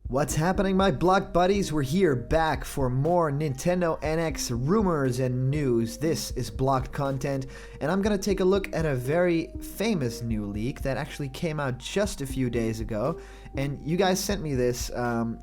What's happening, my block buddies? We're here back for more Nintendo NX rumors and news. This is blocked content, and I'm gonna take a look at a very famous new leak that actually came out just a few days ago. And you guys sent me this.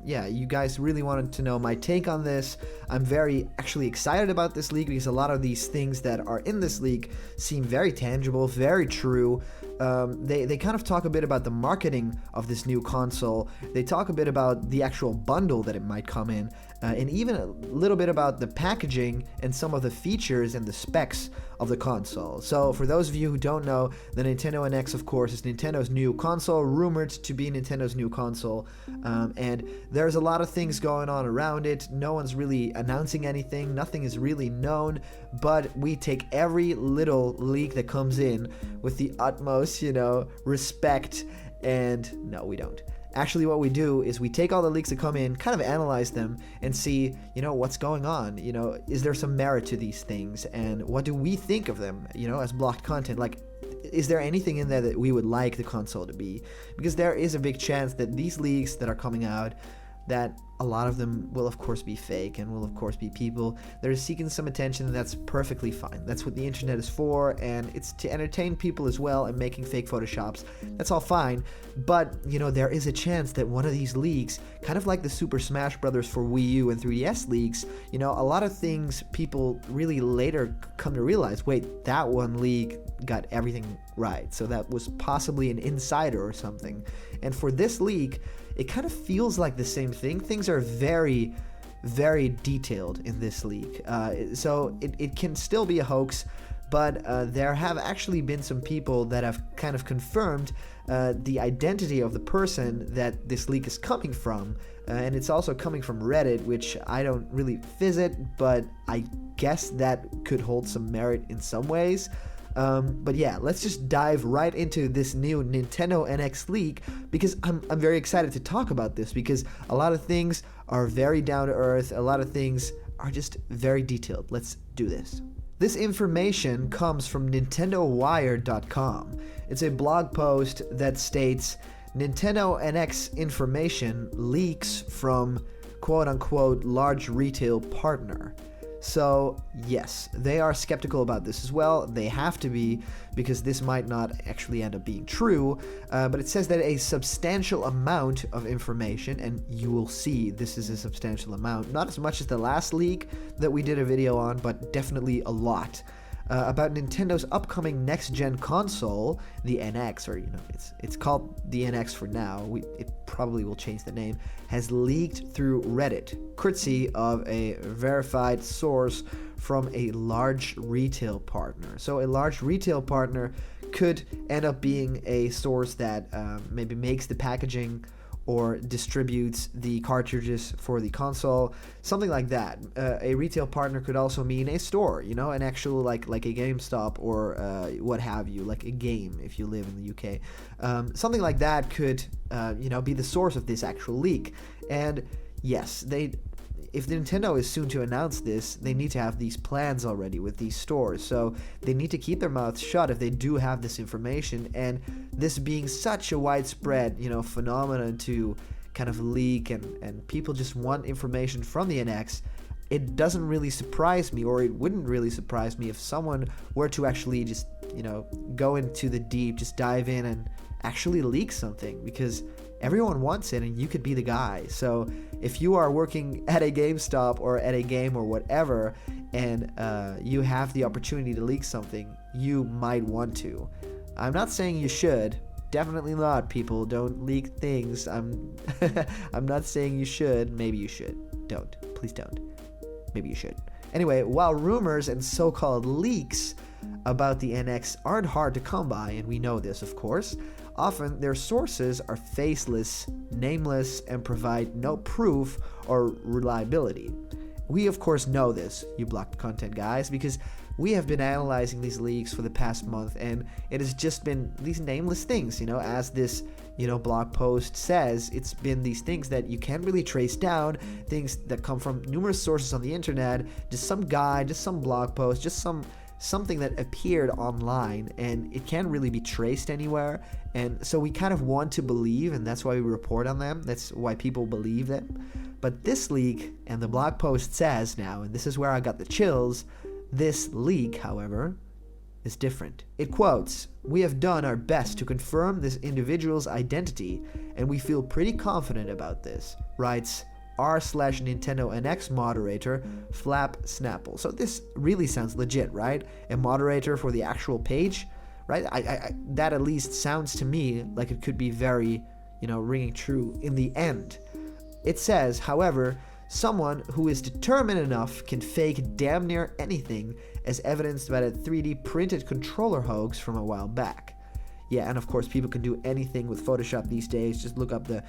You guys really wanted to know my take on this. I'm very actually excited about this leak because a lot of these things that are in this leak seem very tangible, very true. They kind of talk a bit about the marketing of this new console. They talk a bit about the actual bundle that it might come in, and even a little bit about the packaging and some of the features and the specs of the console. So for those of you who don't know, the Nintendo NX, of course, is Nintendo's new console, rumored to be Nintendo's new console, and there's a lot of things going on around it. No one's really announcing anything. Nothing is really known, but we take every little leak that comes in with the utmost, respect, and no, we don't. Actually, what we do is we take all the leaks that come in, kind of analyze them, and see, what's going on. Is there some merit to these things, and what do we think of them, as blocked content? Like, is there anything in there that we would like the console to be? Because there is a big chance that these leaks that are coming out, that a lot of them will of course be fake and will of course be people that are seeking some attention, and that's perfectly fine. That's what the internet is for, and it's to entertain people as well, and making fake photoshops. That's all fine, but there is a chance that one of these leaks, kind of like the Super Smash Bros. For Wii U and 3DS leaks, a lot of things people really later come to realize, wait, that one leak got everything right, so that was possibly an insider or something. And for this leak, it kind of feels like the same thing. Things are very, very detailed in this leak. So it can still be a hoax, but there have actually been some people that have kind of confirmed the identity of the person that this leak is coming from. And it's also coming from Reddit, which I don't really visit, but I guess that could hold some merit in some ways. But yeah, let's just dive right into this new Nintendo NX leak, because I'm very excited to talk about this, because a lot of things are very down to earth, a lot of things are just very detailed. Let's do this. This information comes from NintendoWire.com. It's a blog post that states Nintendo NX information leaks from quote-unquote large retail partner. So yes, they are skeptical about this as well. They have to be, because this might not actually end up being true, but it says that a substantial amount of information, and you will see this is a substantial amount, not as much as the last leak that we did a video on, but definitely a lot, about Nintendo's upcoming next-gen console, the NX, or it's called the NX for now. It probably will change the name. Has leaked through Reddit, courtesy of a verified source from a large retail partner. So a large retail partner could end up being a source that maybe makes the packaging or distributes the cartridges for the console, something like that. A retail partner could also mean a store, an actual like a GameStop or what have you, like a game if you live in the UK. Something like that could, be the source of this actual leak. And yes, if Nintendo is soon to announce this, they need to have these plans already with these stores. So they need to keep their mouths shut if they do have this information. And this being such a widespread, phenomenon to kind of leak, and people just want information from the NX, it doesn't really surprise me, or it wouldn't really surprise me if someone were to actually just, go into the deep, just dive in and actually leak something, because everyone wants it and you could be the guy. So if you are working at a GameStop or at a game or whatever, and you have the opportunity to leak something, you might want to. I'm not saying you should. Definitely not, people. Don't leak things. I'm not saying you should. Maybe you should. Don't. Please don't. Maybe you should. Anyway, while rumors and so-called leaks about the NX aren't hard to come by, and we know this, of course, often their sources are faceless, nameless, and provide no proof or reliability. We, of course, know this, you blocked content guys, because we have been analyzing these leaks for the past month, and it has just been these nameless things, as this, blog post says. It's been these things that you can't really trace down, things that come from numerous sources on the internet, just some guy, just some blog post, just some something that appeared online and it can't really be traced anywhere. And so we kind of want to believe, and that's why we report on them. That's why people believe them. But this leak, and the blog post says now, and this is where I got the chills, this leak, however, is different. It quotes, "We have done our best to confirm this individual's identity, and we feel pretty confident about this," writes r/Nintendo NX moderator Flap Snapple. So this really sounds legit, right? A moderator for the actual page, right? That at least sounds to me like it could be very, ringing true in the end. It says, however, someone who is determined enough can fake damn near anything, as evidenced by a 3D printed controller hoax from a while back. Yeah, and of course people can do anything with Photoshop these days. Just look up the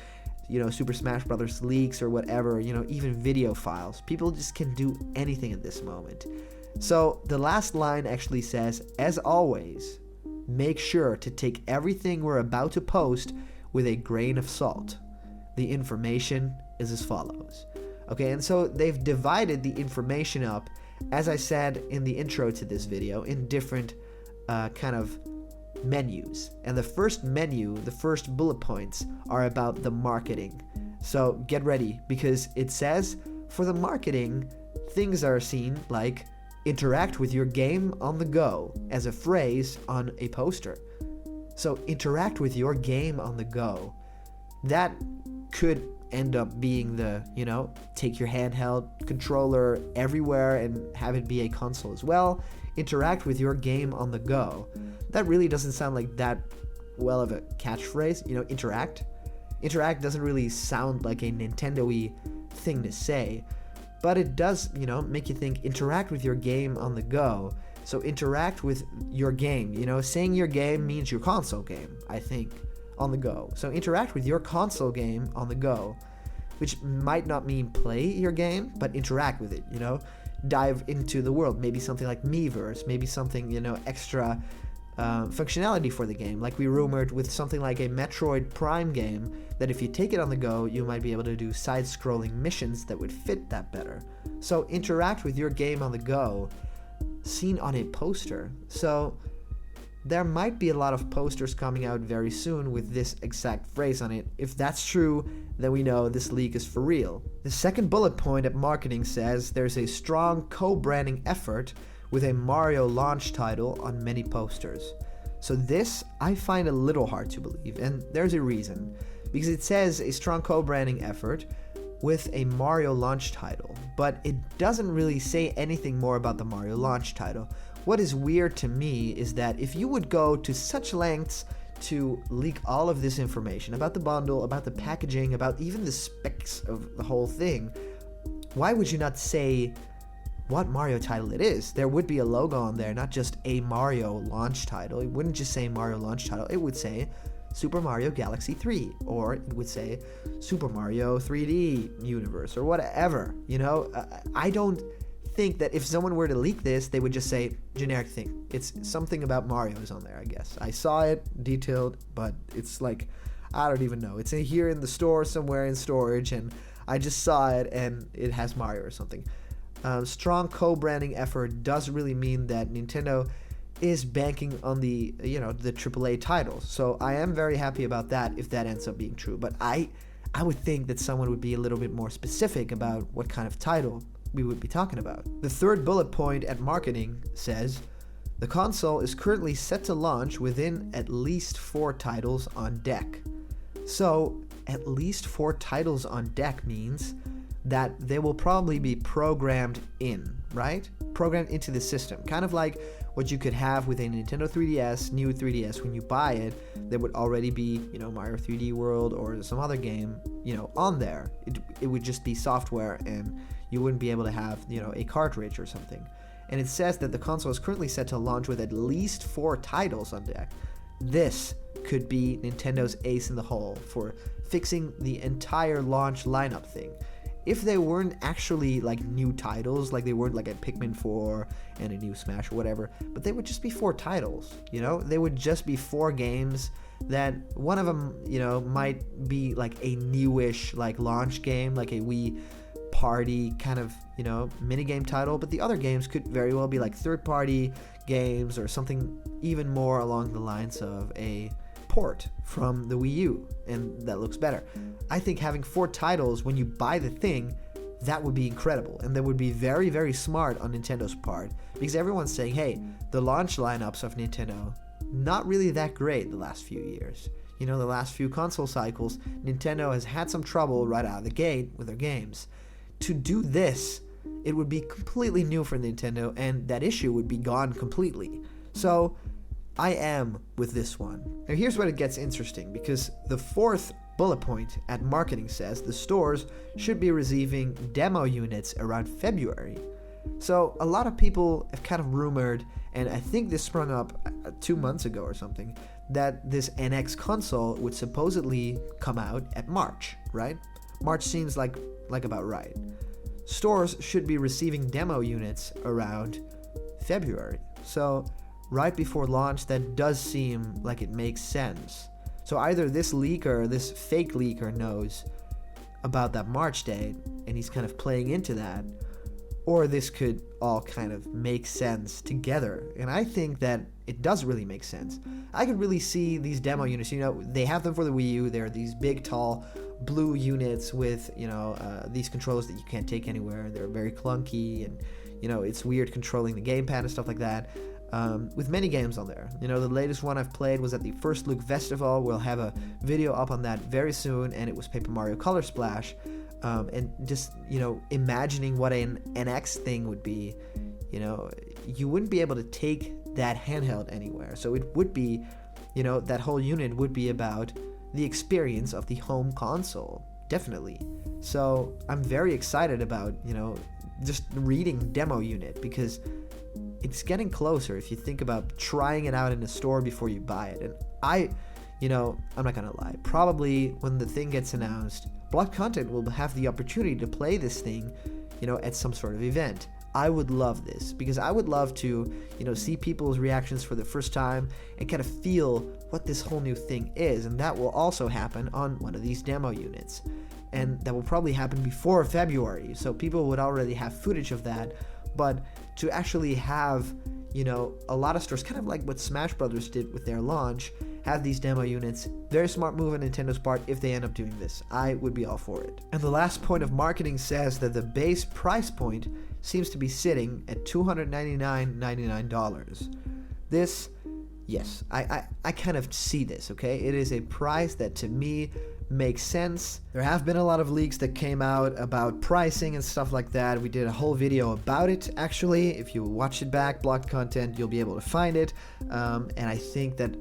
Super Smash Brothers leaks or whatever, even video files. People just can do anything at this moment. So the last line actually says, "As always, make sure to take everything we're about to post with a grain of salt. The information is as follows." Okay, and so they've divided the information up, as I said in the intro to this video, in different kind of menus. And the first menu, the first bullet points, are about the marketing. So get ready, because it says for the marketing, things are seen like "interact with your game on the go" as a phrase on a poster. So interact with your game on the go. That could end up being the, take your handheld controller everywhere and have it be a console as well. Interact with your game on the go. That really doesn't sound like that well of a catchphrase, interact. Interact doesn't really sound like a Nintendo-y thing to say, but it does, make you think interact with your game on the go. So interact with your game, saying your game means your console game, I think, on the go. So interact with your console game on the go, which might not mean play your game, but interact with it, dive into the world. Maybe something like Miiverse, maybe something, extra functionality for the game, like we rumored with something like a Metroid Prime game, that if you take it on the go, you might be able to do side-scrolling missions that would fit that better. So interact with your game on the go, seen on a poster. So there might be a lot of posters coming out very soon with this exact phrase on it. If that's true, then we know this leak is for real. The second bullet point at marketing says there's a strong co-branding effort with a Mario launch title on many posters. So this I find a little hard to believe, and there's a reason. Because it says a strong co-branding effort with a Mario launch title, but it doesn't really say anything more about the Mario launch title. What is weird to me is that if you would go to such lengths to leak all of this information about the bundle, about the packaging, about even the specs of the whole thing, why would you not say what Mario title it is? There would be a logo on there, not just a Mario launch title. It wouldn't just say Mario launch title. It would say Super Mario Galaxy 3, or it would say Super Mario 3D Universe, or whatever. I don't think that if someone were to leak this, they would just say generic thing. It's something about Mario's on there, I guess. I saw it detailed, but it's like, I don't even know. It's here in the store somewhere in storage, and I just saw it and it has Mario or something. Strong co-branding effort does really mean that Nintendo is banking on the AAA titles. So I am very happy about that if that ends up being true. But I would think that someone would be a little bit more specific about what kind of title we would be talking about. The third bullet point at marketing says, the console is currently set to launch within at least 4 titles on deck. So at least 4 titles on deck means that they will probably be programmed in, right? Programmed into the system. Kind of like what you could have with a Nintendo 3DS, new 3DS, when you buy it, there would already be, Mario 3D World or some other game, on there. It would just be software, and you wouldn't be able to have, a cartridge or something. And it says that the console is currently set to launch with at least 4 titles on deck. This could be Nintendo's ace in the hole for fixing the entire launch lineup thing. If they weren't actually like new titles, like they weren't like a Pikmin 4 and a new Smash or whatever, but they would just be 4 titles, They would just be 4 games that one of them, might be like a newish like launch game, like a Wii party kind of, minigame title, but the other games could very well be like third-party games or something even more along the lines of a port from the Wii U, and that looks better. I think having 4 titles when you buy the thing, that would be incredible, and that would be very, very smart on Nintendo's part, because everyone's saying, hey, the launch lineups of Nintendo, not really that great the last few years. The last few console cycles, Nintendo has had some trouble right out of the gate with their games. To do this, it would be completely new for Nintendo, and that issue would be gone completely. So, I am with this one. Now here's where it gets interesting, because the 4th bullet point at marketing says the stores should be receiving demo units around February. So a lot of people have kind of rumored, and I think this sprung up 2 months ago or something, that this NX console would supposedly come out at March, right? March seems like about right. Stores should be receiving demo units around February. So right before launch, that does seem like it makes sense. So either this leaker, this fake leaker, knows about that March date, and he's kind of playing into that, or this could all kind of make sense together. And I think that it does really make sense. I could really see these demo units, they have them for the Wii U. They're these big, tall, blue units with, these controllers that you can't take anywhere. They're very clunky, and, it's weird controlling the gamepad and stuff like that. With many games on there. The latest one I've played was at the First Look Festival. We'll have a video up on that very soon, and it was Paper Mario Color Splash. And just, imagining what an NX thing would be, you wouldn't be able to take that handheld anywhere. So it would be, that whole unit would be about the experience of the home console. Definitely. So I'm very excited about, just reading demo unit, because it's getting closer if you think about trying it out in a store before you buy it. And I'm not gonna lie, probably when the thing gets announced, Blocked Content will have the opportunity to play this thing, at some sort of event. I would love this, because I would love to, see people's reactions for the first time and kind of feel what this whole new thing is. And that will also happen on one of these demo units. And that will probably happen before February, so people would already have footage of that. But to actually have, a lot of stores, kind of like what Smash Brothers did with their launch, have these demo units, very smart move on Nintendo's part if they end up doing this. I would be all for it. And the last point of marketing says that the base price point seems to be sitting at $299.99. This, yes, I kind of see this, okay? It is a price that to me makes sense. There have been a lot of leaks that came out about pricing and stuff like that. We did a whole video about it, actually. If you watch it back, Blocked Content, you'll be able to find it. And I think that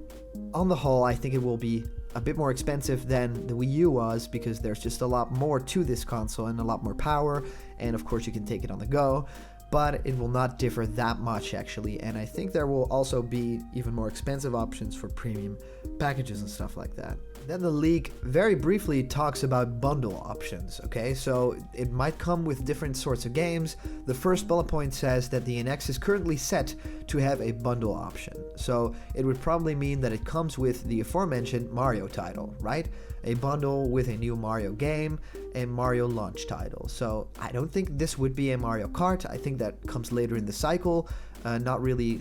on the whole, I think it will be a bit more expensive than the Wii U was, because there's just a lot more to this console and a lot more power, and of course you can take it on the go, but it will not differ that much actually. And I think there will also be even more expensive options for premium packages and stuff like that. Then the leak very briefly talks about bundle options, okay? So it might come with different sorts of games. The first bullet point says that the NX is currently set to have a bundle option. So it would probably mean that it comes with the aforementioned Mario title, right? A bundle with a new Mario game and Mario launch title. So I don't think this would be a Mario Kart. I think that comes later in the cycle. Not really,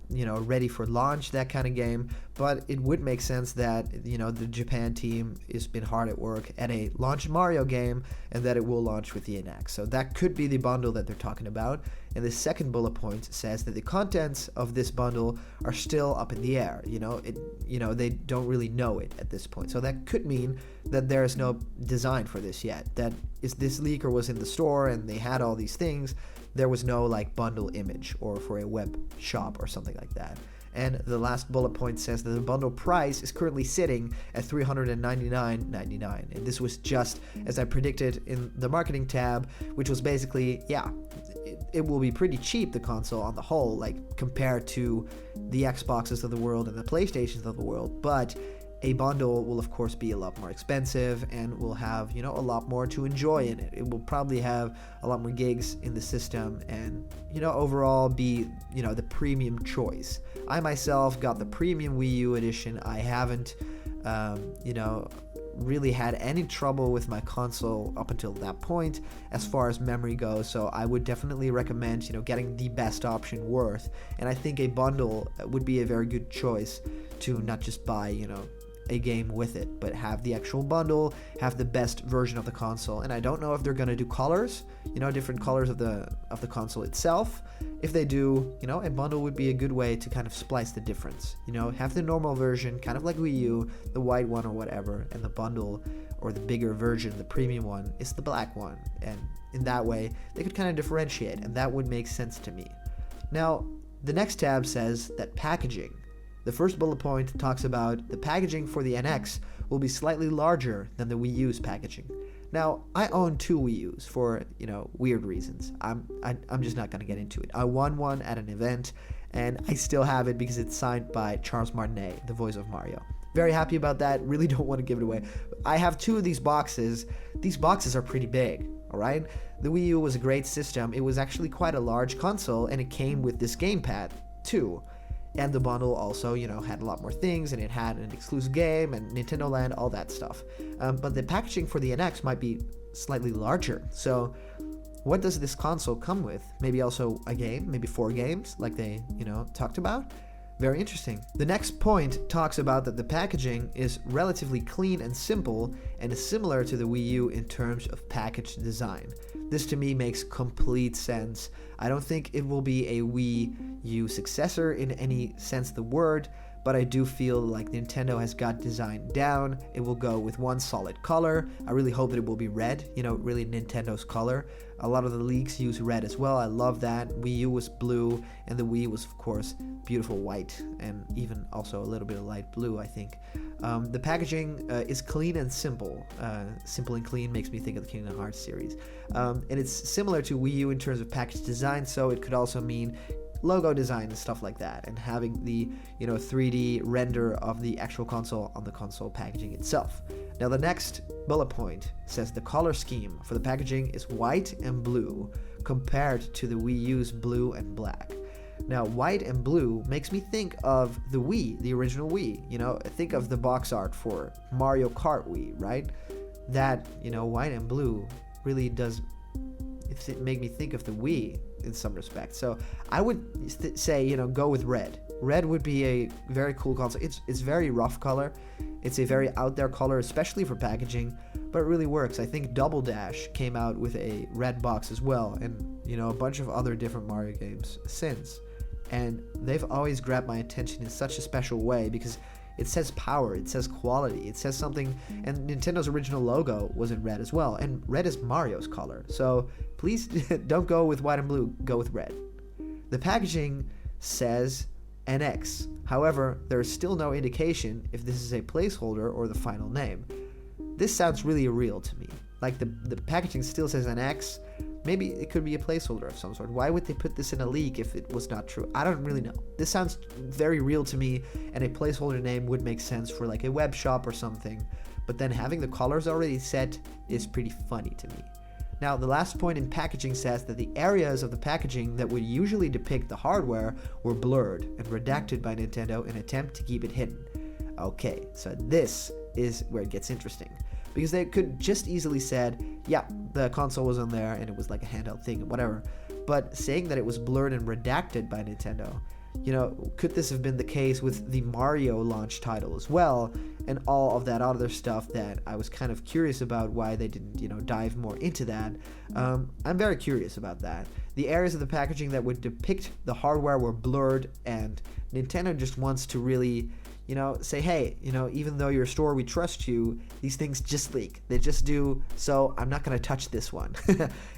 ready for launch, that kind of game. But it would make sense that, the Japan team has been hard at work at a launch Mario game, and that it will launch with the NX. So that could be the bundle that they're talking about. And the second bullet point says that the contents of this bundle are still up in the air. They don't really know it at this point. So that could mean that there is no design for this yet. That is, this leaker was in the store and they had all these things. There was no bundle image or for a web shop or something like that. And the last bullet point says that the bundle price is currently sitting at $399.99. And this was just as I predicted in the marketing tab, which was basically, it will be pretty cheap, the console on the whole, compared to the Xboxes of the world and the PlayStations of the world. But a bundle will of course be a lot more expensive and will have, a lot more to enjoy in it. It will probably have a lot more gigs in the system and, overall be, the premium choice. I myself got the premium Wii U edition. I haven't, really had any trouble with my console up until that point as far as memory goes, so I would definitely recommend, getting the best option worth. And I think a bundle would be a very good choice to not just buy, a game with it, but have the actual bundle, have the best version of the console. And I don't know if they're gonna do colors, different colors of the console itself. If they do, a bundle would be a good way to kind of splice the difference. Have the normal version, kind of like Wii U, the white one or whatever, and the bundle or the bigger version, the premium one, is the black one. And in that way, they could kind of differentiate, and that would make sense to me. Now, the next tab says that packaging. The first bullet point talks about the packaging for the NX will be slightly larger than the Wii U's packaging. Now, I own 2 Wii U's for, weird reasons. I'm just not going to get into it. I won one at an event, and I still have it because it's signed by Charles Martinet, the voice of Mario. Very happy about that. Really don't want to give it away. I have 2 of these boxes. These boxes are pretty big, all right? The Wii U was a great system. It was actually quite a large console, and it came with this gamepad, too. And the bundle also, had a lot more things, and it had an exclusive game and Nintendo Land, all that stuff. But the packaging for the NX might be slightly larger. So what does this console come with? Maybe also a game, maybe 4 games, like they, talked about. Very interesting. The next point talks about that the packaging is relatively clean and simple and is similar to the Wii U in terms of package design. This to me makes complete sense. I don't think it will be a Wii U successor in any sense of the word, but I do feel like Nintendo has got design down. It will go with one solid color. I really hope that it will be red, really Nintendo's color. A lot of the leaks use red as well. I love that. Wii U was blue, and the Wii was, of course, beautiful white, and even also a little bit of light blue, I think. The packaging is clean and simple. Simple and clean makes me think of the Kingdom Hearts series. And it's similar to Wii U in terms of package design, so it could also mean logo design and stuff like that, and having the 3D render of the actual console on the console packaging itself. Now the next bullet point says the color scheme for the packaging is white and blue compared to the Wii U's blue and black. Now white and blue makes me think of the Wii, the original Wii. Think of the box art for Mario Kart Wii, right? That white and blue really does make me think of the Wii in some respects. So I would say, go with red. Red would be a very cool console. It's very rough color. It's a very out there color, especially for packaging, but it really works. I think Double Dash came out with a red box as well, and a bunch of other different Mario games since. And they've always grabbed my attention in such a special way because it says power, it says quality, it says something, and Nintendo's original logo was in red as well, and red is Mario's color. So please don't go with white and blue, go with red. The packaging says NX. However, there is still no indication if this is a placeholder or the final name. This sounds really real to me. Like the packaging still says NX. Maybe it could be a placeholder of some sort. Why would they put this in a leak if it was not true? I don't really know. This sounds very real to me, and a placeholder name would make sense for like a web shop or something. But then having the colors already set is pretty funny to me. Now, the last point in packaging says that the areas of the packaging that would usually depict the hardware were blurred and redacted by Nintendo in an attempt to keep it hidden. Okay, so this is where it gets interesting. Because they could just easily said, yeah, the console was on there and it was like a handheld thing, whatever. But saying that it was blurred and redacted by Nintendo, could this have been the case with the Mario launch title as well, and all of that other stuff that I was kind of curious about why they didn't, dive more into that. I'm very curious about that. The areas of the packaging that would depict the hardware were blurred, and Nintendo just wants to really, say, hey, even though you're a store, we trust you, these things just leak. They just do, so I'm not going to touch this one.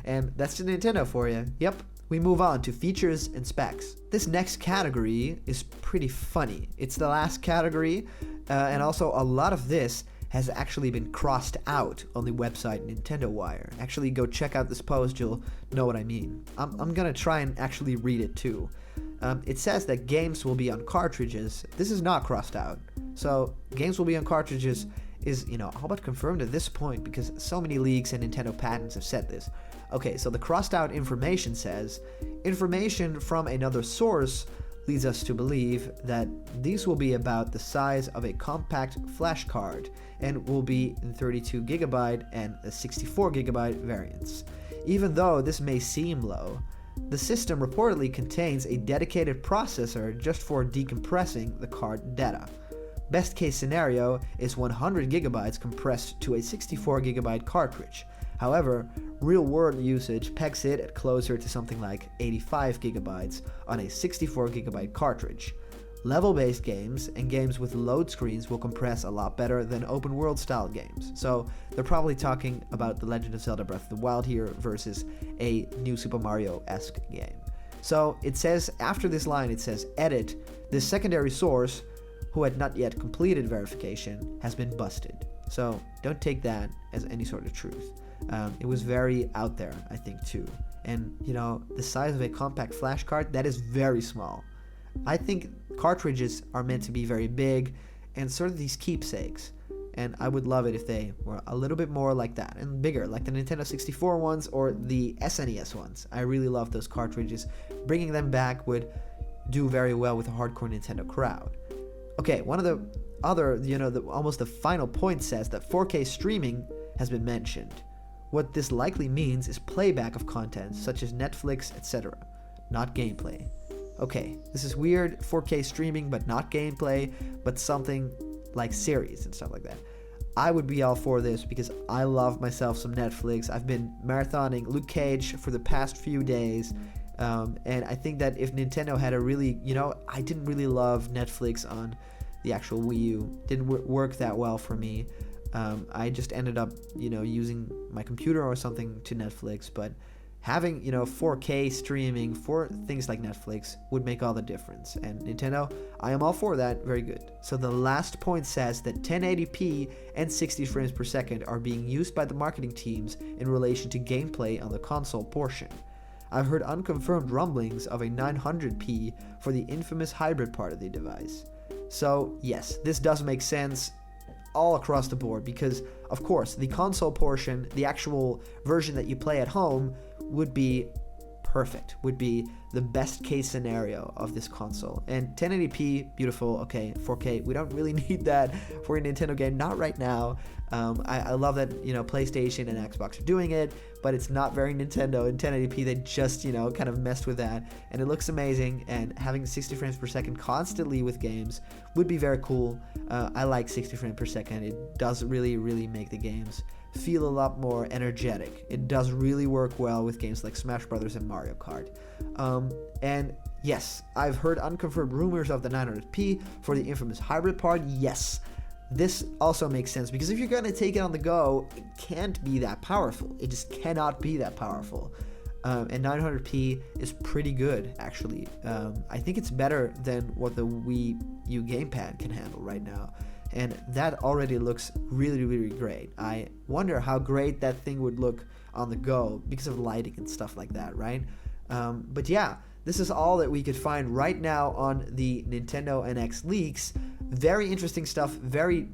And that's just Nintendo for you. Yep. We move on to features and specs. This next category is pretty funny. It's the last category, and also a lot of this has actually been crossed out on the website NintendoWire. Actually, go check out this post, you'll know what I mean. I'm gonna try and actually read it too. It says that games will be on cartridges. This is not crossed out. So games will be on cartridges is, all but confirmed at this point because so many leaks and Nintendo patents have said this. Okay, so the crossed out information says, information from another source leads us to believe that these will be about the size of a compact flash card and will be in 32GB and 64GB variants. Even though this may seem low, the system reportedly contains a dedicated processor just for decompressing the card data. Best case scenario is 100GB compressed to a 64GB cartridge. However, real-world usage pegs it at closer to something like 85GB on a 64GB cartridge. Level-based games and games with load screens will compress a lot better than open-world style games. So they're probably talking about The Legend of Zelda Breath of the Wild here versus a new Super Mario-esque game. So it says, after this line, it says, edit, this secondary source, who had not yet completed verification, has been busted. So don't take that as any sort of truth. It was very out there, I think, too. And, the size of a compact flash card, that is very small. I think cartridges are meant to be very big and sort of these keepsakes. And I would love it if they were a little bit more like that and bigger, like the Nintendo 64 ones or the SNES ones. I really love those cartridges. Bringing them back would do very well with a hardcore Nintendo crowd. Okay, one of the other, almost the final point says that 4K streaming has been mentioned. What this likely means is playback of content such as Netflix, etc., not gameplay. Okay, this is weird, 4K streaming but not gameplay, but something like series and stuff like that. I would be all for this because I love myself some Netflix. I've been marathoning Luke Cage for the past few days, and I think that if Nintendo had a really, I didn't really love Netflix on the actual Wii U. Didn't work that well for me. I just ended up, using my computer or something to Netflix, but having, 4K streaming for things like Netflix would make all the difference. And Nintendo, I am all for that. Very good. So the last point says that 1080p and 60 frames per second are being used by the marketing teams in relation to gameplay on the console portion. I've heard unconfirmed rumblings of a 900p for the infamous hybrid part of the device. So yes, this does make sense all across the board because, of course, the console portion, the actual version that you play at home, would be perfect, would be the best case scenario of this console. And 1080p, beautiful, okay, 4K, we don't really need that for a Nintendo game, not right now. I love that, PlayStation and Xbox are doing it, but it's not very Nintendo. In 1080p, they just, kind of messed with that, and it looks amazing, and having 60 frames per second constantly with games would be very cool. I like 60 frames per second. It does really, really make the games feel a lot more energetic. It does really work well with games like Smash Brothers and Mario Kart. And yes, I've heard unconfirmed rumors of the 900p for the infamous hybrid part. Yes, this also makes sense because if you're going to take it on the go, it can't be that powerful. It just cannot be that powerful. And 900p is pretty good, actually. I think it's better than what the Wii U gamepad can handle right now. And that already looks really, really great. I wonder how great that thing would look on the go because of lighting and stuff like that, right? But yeah, this is all that we could find right now on the Nintendo NX leaks. Very interesting stuff, very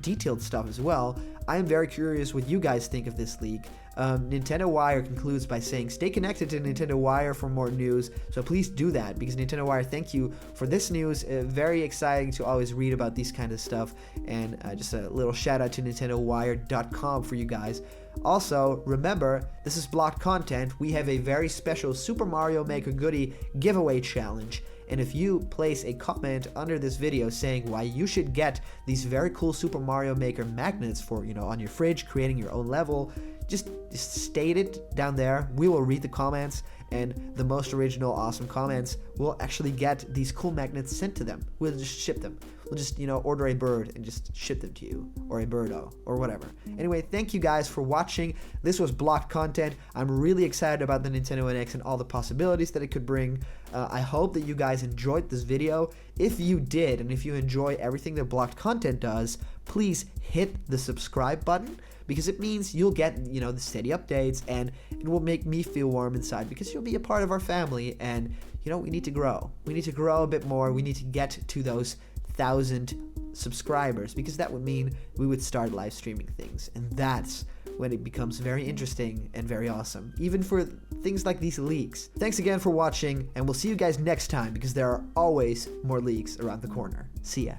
detailed stuff as well. I am very curious what you guys think of this leak. NintendoWire concludes by saying, stay connected to NintendoWire for more news, so please do that, because NintendoWire, thank you for this news. Very exciting to always read about these kind of stuff, and just a little shout out to NintendoWire.com for you guys. Also, remember, this is blocked content. We have a very special Super Mario Maker Goodie giveaway challenge. And if you place a comment under this video saying why you should get these very cool Super Mario Maker magnets for, on your fridge, creating your own level, just state it down there. We will read the comments, and the most original, awesome comments will actually get these cool magnets sent to them. We'll just ship them. We'll just, order a bird and just ship them to you, or a birdo, or whatever. Anyway, thank you guys for watching. This was blocked content. I'm really excited about the Nintendo NX and all the possibilities that it could bring. I hope that you guys enjoyed this video. If you did, and if you enjoy everything that blocked content does, please hit the subscribe button, because it means you'll get, the steady updates, and it will make me feel warm inside because you'll be a part of our family, and, we need to grow. We need to grow a bit more. We need to get to those 1,000 subscribers, because that would mean we would start live streaming things, and that's when it becomes very interesting and very awesome, even for things like these leaks. Thanks again for watching, and we'll see you guys next time because there are always more leaks around the corner. See ya.